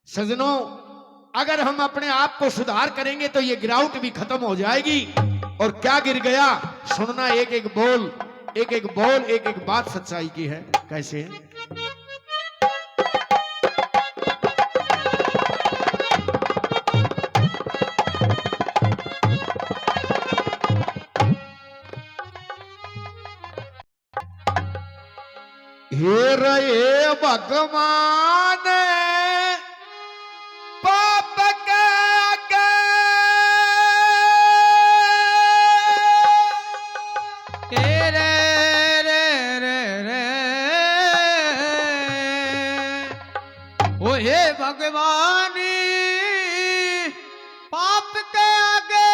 सजनों, अगर हम अपने आप को सुधार करेंगे तो ये गिरावट भी खत्म हो जाएगी। और क्या गिर गया, सुनना एक एक बोल, एक एक बोल, एक एक बात सच्चाई की है। कैसे है? हे रे भगवान पाप के आगे, रे रे रे रे ओ हे भगवान पाप के आगे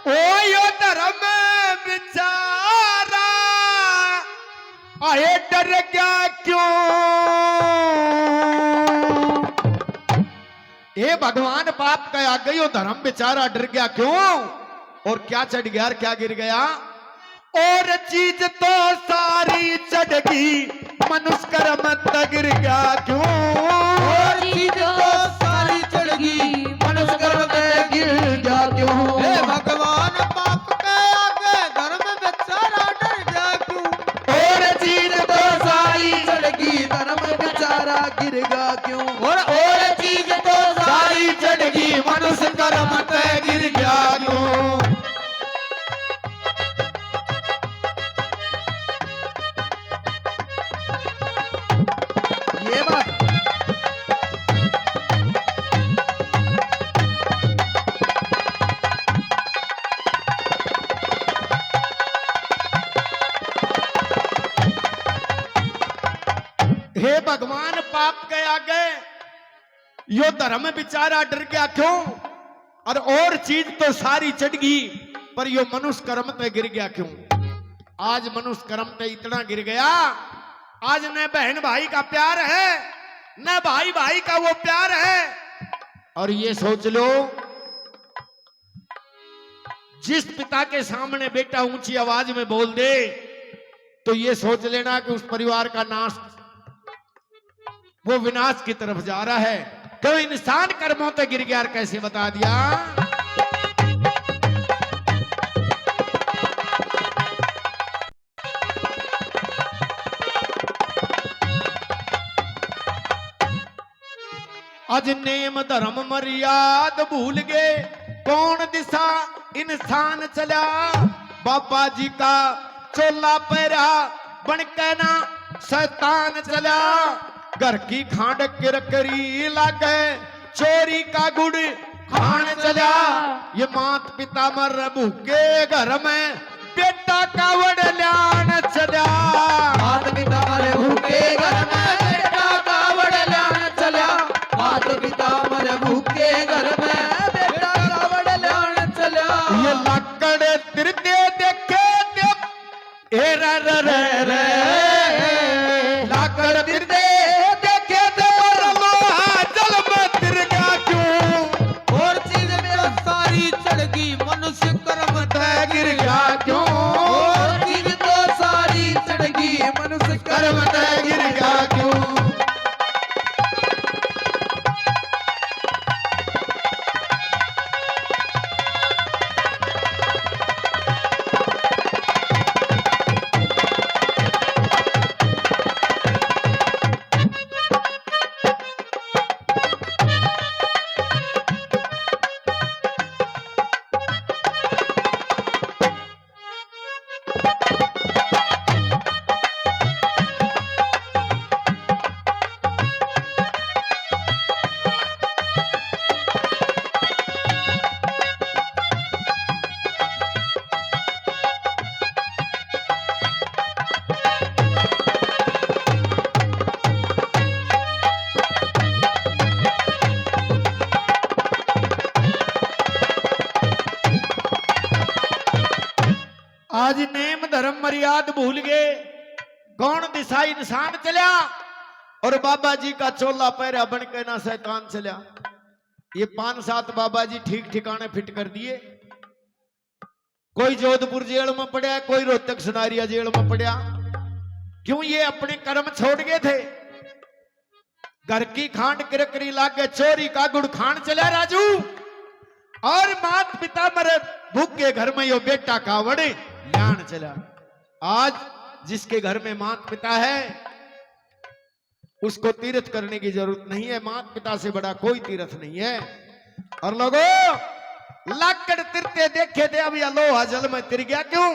ओ यो धर्म बिचारा आए डर गया क्यों? हे भगवान पाप के आगे यो धर्म बेचारा डर गया क्यों? और क्या चढ़ गया, क्या गिर गया? और चीज तो सारी चढ़ गई, मनुष्य कर्म तो गिर गया क्यों? और चीज तो सारी चढ़ गई, मनुष्य कर्म पे गिर गया क्यों? हे भगवान पाप के आगे धर्म बेचारा डर गया क्यों? और चीज तो सारी चढ़ गई, धर्म बेचारा गिर गया क्यों? और चीज तो सारी चढ़ गई, मनुष्य कर्म पे गिर गया क्यों? ये बात हे भगवान पाप के आगे यो धर्म बेचारा डर गया क्यों? और चीज तो सारी चढ़ गई, पर यो मनुष्य कर्म पे गिर गया क्यों? आज मनुष्य कर्म पे इतना गिर गया, आज न बहन भाई का प्यार है, न भाई भाई का वो प्यार है। और ये सोच लो, जिस पिता के सामने बेटा ऊंची आवाज में बोल दे तो ये सोच लेना कि उस परिवार का नाश, वो विनाश की तरफ जा रहा है। क्यों? इंसान कर्मों पे गिर गया। कैसे बता दिया? आज नेम धर्म मर्याद भूल गए, कौन दिशा इंसान चला? बाबा जी का चोला पैरा बन के ना शैतान चला। घर की खांड किरकरी लागे, चोरी का गुड़ खान चला। ये मात पिता मर भूखे घर में, बेटा कावड़ ल्यान चला। मात पिता मरे भूखे घर में, बेटा कावड़ ल्यान चला। मात पिता मरे भूखे घर में, बेटा कावड़ ल्यान चला। ये लकड़ तिरते देखे दे ए रे रे रे रे, लकड़ तिरते देखे दे लोहा जल में तिर गया क्यों? और चीज में सारी चढ़ गई, मनुष्य कर्म तय गिर गया क्यों? और चीज तो सारी चढ़ गई, मनुष्य कर्म तय गिर गया क्यों? आज नेम धर्म मर्याद भूल गए, कौन दिशा इंसान चला? और बाबा जी का चोला पैरा बन के ना शैतान चला। ये 5-7 बाबा जी ठीक ठिकाने फिट कर दिए। कोई जोधपुर जेल में पड़ा, कोई रोहतक सुनारिया जेल में पड़ा। क्यों? ये अपने कर्म छोड़ गए थे। घर की खांड किरकरी लागे चोरी का गुड़ खान चला राजू। और मात पिता मरे भूखे घर में यो बेटा कावड़े लान चला। आज जिसके घर में मात पिता है उसको तीर्थ करने की जरूरत नहीं है। मात पिता से बड़ा कोई तीर्थ नहीं है। और लोगों लाकड़ तिरते देखे थे अब या लोहा जल में तिर गया क्यों?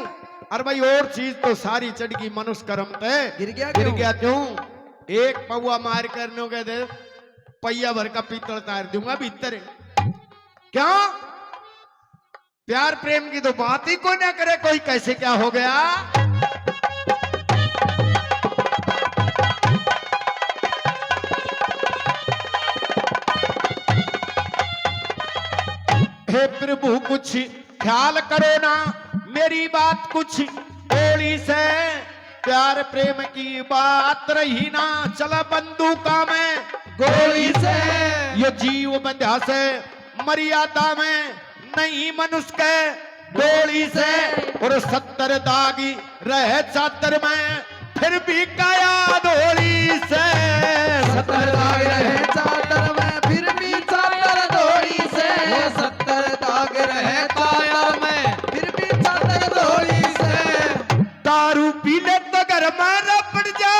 और भाई और चीज तो सारी चढ़ गई मनुष्य कर्म ते गिर गया क्यों? एक पौआ मार करने के दे पहिया भर का पीतल तार दूंगा भीतर। क्या प्यार प्रेम की तो बात ही कोई ना करे। कोई कैसे क्या हो गया? हे प्रभु कुछ ख्याल करो ना मेरी बात कुछ थोड़ी से। प्यार प्रेम की बात रही ना चला बंदूका में गोली से। ये जीव बंध्या से मर्यादा में नहीं मनुष्य के डोली से। और 70 दागी रहे चादर में फिर भी काया डोली से। 70 दाग रहे चादर में फिर भी चादर डोली से। 70 दाग रहे काया में फिर भी चादर डोली से। दारू पी ले तो घर में रपड़ जा।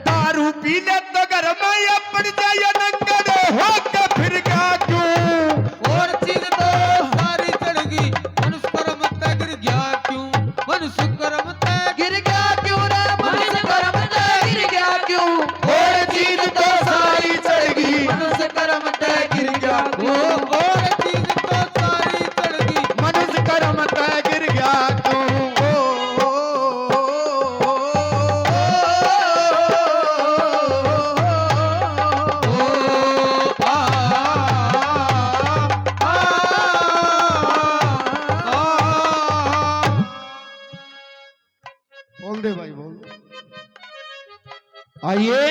दारू पी ले तो घर में अपड़ जाए नंगड़ हो के फिर क्या क्यों? और चीज तो सारी चढ़ गई मनुष्य कर्म ते गिर गया क्यों? मनुष्य कर्म ते गिर गया क्यों रे? मनुष्य कर्म ते गिर गया क्यों? और चीज तो सारी चढ़ गई मनुष्य कर्म ते गिर गया क्यों? और चीज तो सारी चढ़ गई मनुष्य कर्म ते गिर गया क्यों? बोल दे भाई बोल दे। आइए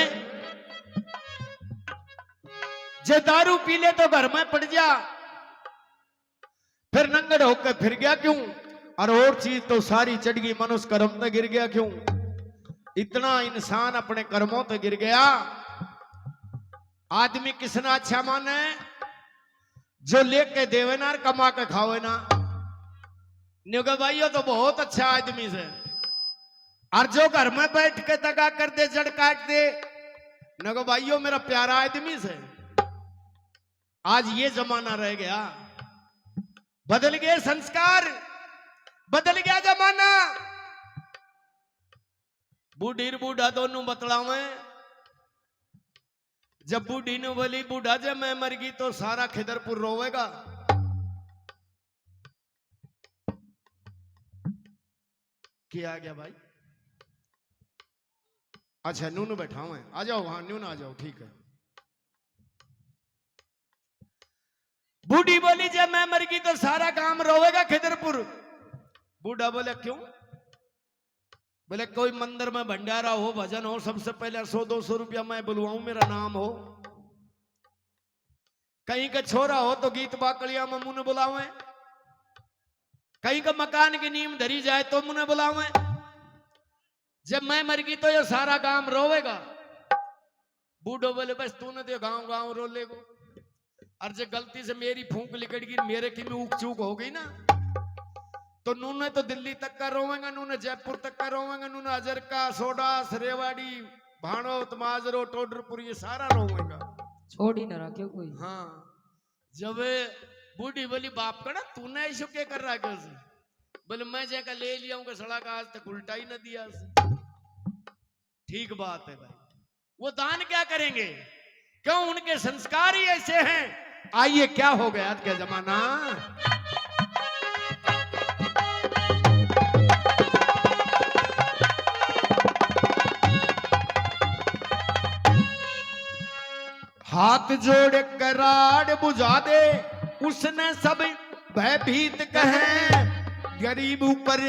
जे दारू पी ले तो घर में पड़ जा फिर नंगड़ होकर फिर गया क्यों? और चीज तो सारी चढ़ गई मनुष्य कर्म तो गिर गया क्यों? इतना इंसान अपने कर्मों तो गिर गया। आदमी किसना अच्छा माने? जो लेके देवे ना और कमा के खावे ना। न्योगे भाइयों तो बहुत अच्छा आदमी से। और जो घर में बैठ के दगा कर दे जड़ काट दे नको भाइयों मेरा प्यारा आदमी से। आज ये जमाना रह गया। बदल गए संस्कार बदल गया जमाना। बूढ़ी बूढ़ा दोनों बतलावे। जब बूढ़ी ने बोली बूढ़ा जब मैं मर गई तो सारा खिदरपुर रोवेगा। क्या आ गया भाई? अच्छा नूनू बैठा हुआ है। आ जाओ वहां नून आ जाओ ठीक है। बूढ़ी बोली जब मैं मर गई तो सारा गांव रोवेगा खिदरपुर। बूढ़ा बोले क्यों? बोले कोई मंदिर में भंडारा हो भजन हो सबसे पहले 100-200 रुपया मैं बुलवाऊं मेरा नाम हो। कहीं का छोरा हो तो गीत बाकड़िया में मुने बुलावे। कहीं का मकान की नींव धरी जाए तो मुने बुलावे। जब मैं मर गई तो ये सारा गांव रोवेगा। बूढ़ो बोले बस तूने तो गांव गांव रो लेगो। और जब गलती से मेरी फूंक लिकट गई मेरे की में ऊक चूक हो गई ना तो नूने तो दिल्ली तक का रोवेगा। नूने जयपुर तक का रोवेगा। नूने अजरका सोडास रेवाड़ी भाणोत माजरो टोडरपुर ये सारा रोवेगा। छोड़ ही ना रखे कोई। हाँ जब बूढ़ी बोली बाप का ना तूने ऐसा क्या कर रहा है? बोले मैं जगह ले लिया हूँ सड़ा का आज तक उल्टा ही न दिया। ठीक बात है भाई। वो दान क्या करेंगे? क्यों उनके संस्कार ही ऐसे हैं। आइए क्या हो गया आज का जमाना। हाथ जोड़ कराड़ बुझा दे उसने सब भयभीत कहे। गरीब ऊपर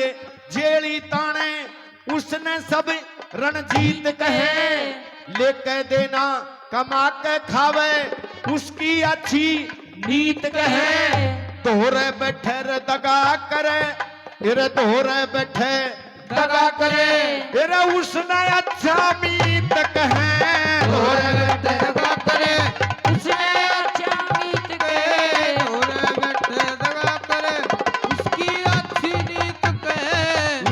जेली ताने उसने सब रणजीत कहे। लेके देना कमा के खावे उसकी अच्छी नीत कहे। तोरे बैठे रे दगा करे रे तोरे बैठे दगा करे फिर उसने अच्छा मीत कहे और दगा करे उसने अच्छा मीत के और दगा करे उसकी अच्छी नीत कहे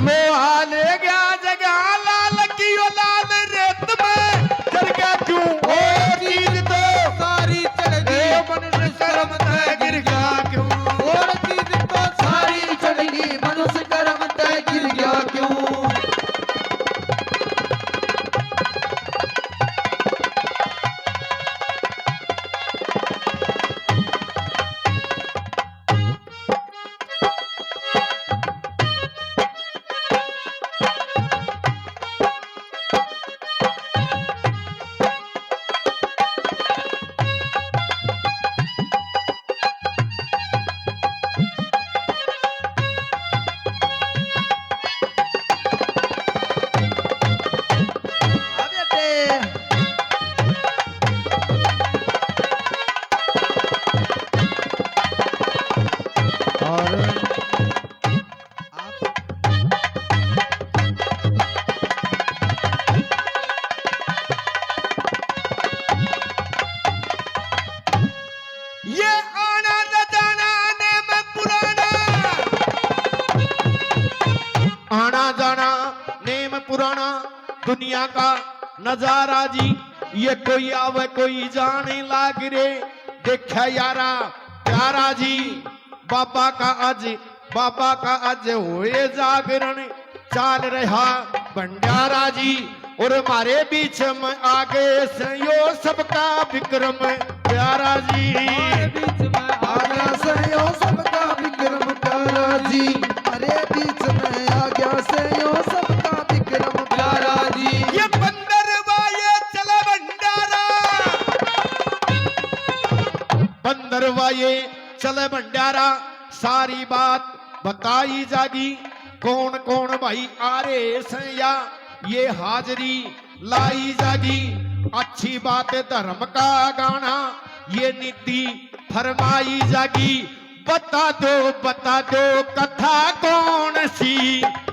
लोहा ले गया जगह लाल की ओ लाल रेत में चढ़ गया क्यों ओ चीज तो सारी चढ़ गई ए मनुष्य कर्म तय गिर गया क्यों और चीज तो सारी चढ़ गई मनुष्य कर्म तय गिर गया क्यों ये आना न जाना नेम पुराना आना जाना नेम पुराना दुनिया का नजारा जी ये कोई आवे कोई जाने लाग रे देखा यारा प्यारा जी बाबा का आज होए जागरण चाल रहा भंडारा जी और हमारे बीच में आगे से यो सबका विक्रम प्यारा जी हमारे बीच में आज्ञा से यो सबका विक्रम प्यारा जी अरे बीच में आज्ञा से यो सबका विक्रम प्यारा जी ये बंदरवा ये चला भंडारा बंदरवा ये चले भंडारा सारी बात बताई जागी कौन कौन भाई आ रे सैया ये हाजरी लाई जागी अच्छी बात है धर्म का गाना ये नीति फरमाई जागी बता दो कथा कौन सी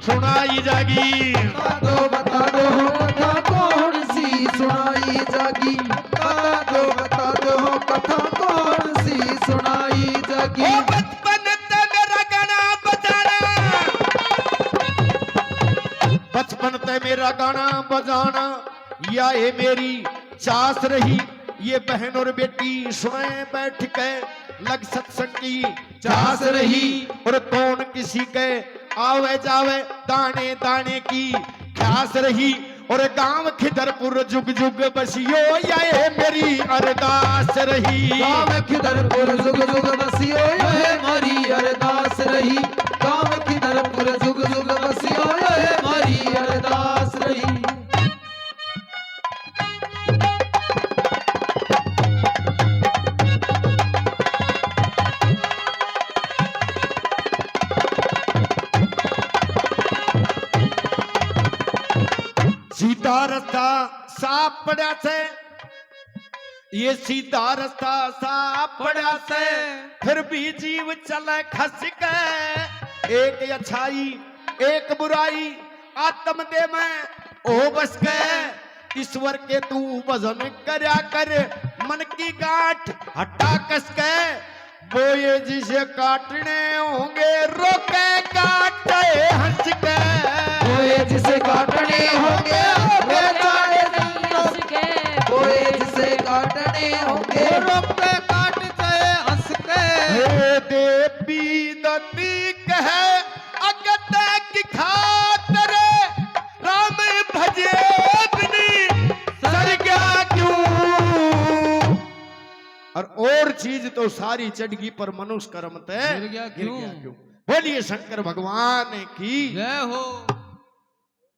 सुनाई जागी बता दो कथा कौन सी सुनाई जागी बता दो कथा कौन सी सुनाई जागी ओ बचपन ते मेरा गाना बजाना बचपन ते मेरा गाना बजाना या ये मेरी चास रही ये बहन और बेटी सुने बैठ के लग सत्संग की चास रही और कौन किसी के आवे जावे दाने दाने की ख्यास रही और गांव खिदरपुर जुग जुग बसियो या ये मेरी अरदास रही गाँव खिदरपुर जुग जुग बसियो ये हमारी अरदास रही गाँव खिदरपुर जुग जुग बसियो ये हमारी अरदास रही सीधा रास्ता साफ पड़ा से ये सीधा रास्ता साफ पड़ा से फिर भी जीव चले खस के एक अच्छाई एक बुराई आत्म दे में ओ बस के ईश्वर के तू भजन करया कर मन की गांठ हटा कस के बोए जिसे काटने होंगे रोके काटे हंस के कोई जिसे काटने होंगे बेचारे हंस के कोई जिसे काटने होंगे रोक पे काट जाए हंस के हे देवी दत्ती कहे अगते की खातर राम भजे बिनी सर गया क्यों और चीज तो सारी चढ़गी पर मनुष्य कर्म ते गिर गया क्यों? बोलिए शंकर भगवान की जय हो।